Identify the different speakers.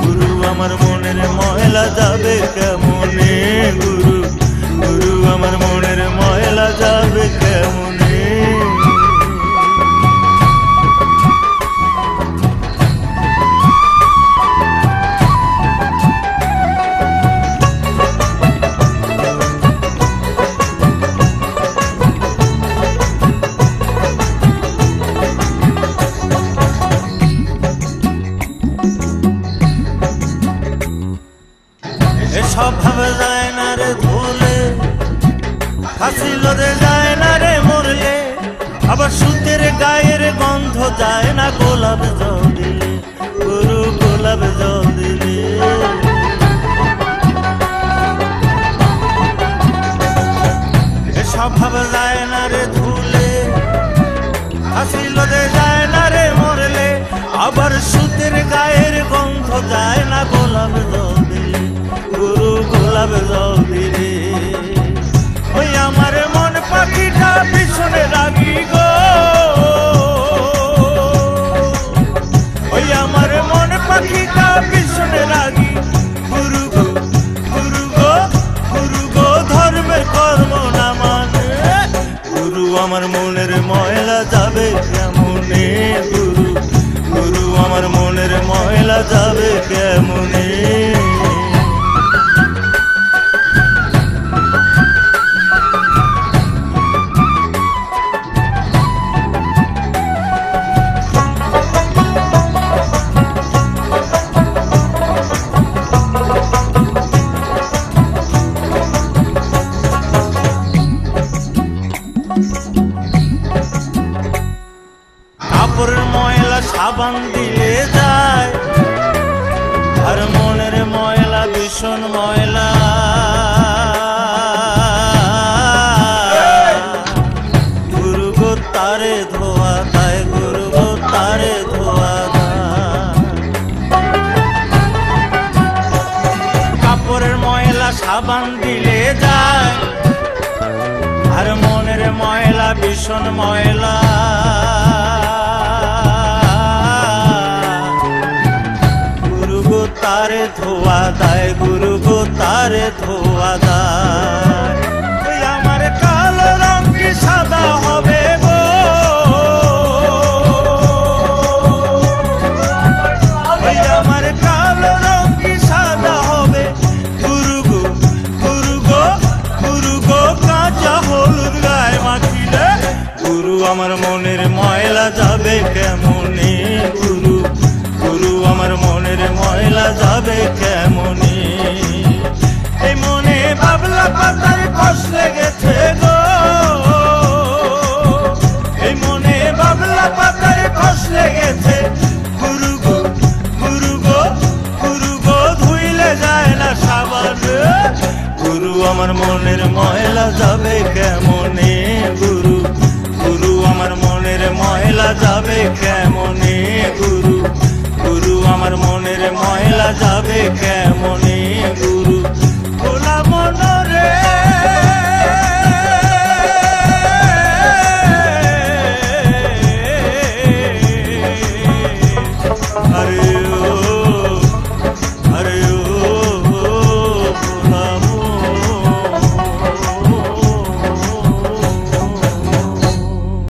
Speaker 1: গুরু আমার মনের ময়লা যাবে কেমনে, গুরু গুরু আমার মনের ময়লা যাবে কেমনে। এসব ভাবে যায় না রে ধুলে, ফাঁসি লোদে যায় না রে মরলে, আবার সুতের গায়ের গন্ধ যায় না গোলাপ জল দিলে, গুরু গোলাপ জল দিলে। এসব ভাবে যায় না রে ধুলে, ফাঁসি লোদে যায় না রে মরলে, আবার সুতের গায়ের গন্ধ যায় না গোলাপ জল দিলে, গুরু গোলাপ জল দিলে। ওই আমার মন পাখিটা পিছনে রাগি গো, ওই আমার মন পাখিটা পিছনে রাগি, গুরু গো গুরু গো গুরু গো ধর্মের কর্ম না মানে, গুরু আমার মনের ময়লা যাবে কেমনে, গুরু গুরু আমার মনের ময়লা যাবে কেমনে। কাপড়ের ময়লা সাবান দিলে যায়, আর মনের ময়লা ভীষণ ময়লা, গুরু গো তারে ধোয়া দেয়, গুরু গো তারে ধোয়া দেয়। কাপড়ের ময়লা সাবান দিলে যায়, আর মনের ময়লা ভীষণ ময়লা, গুরু গো তারে ধোয়া দেয়, গুরু গো তারে ধোয়া দেয়। ওই আমার কালো রং কি সাদা হবে গো, ওই আমার কালো রং কি সাদা হবে, গুরু গো গুরু গো গুরু গো কাঁচা হলুদ গায়ে মাখিলে, গুরু আমার মনের ময়লা যাবে কেমনে, গুরু গুরু আমার মনের ময়লা যাবে কেমনে। এই মনে বাবলা পাতার কষ লেগেছে গো, এই মনে বাবলা পাতার কষ লেগেছে, গুরু গো গুরু গো গুরু গো ধুইলে যায় না সাবান, গুরু আমার মনের ময়লা যাবে কেমনে, গুরু গুরু আমার মনের ময়লা যাবে কেমনে, গুরু গুরু আমার মনের ময়লা যাবে কেমনে।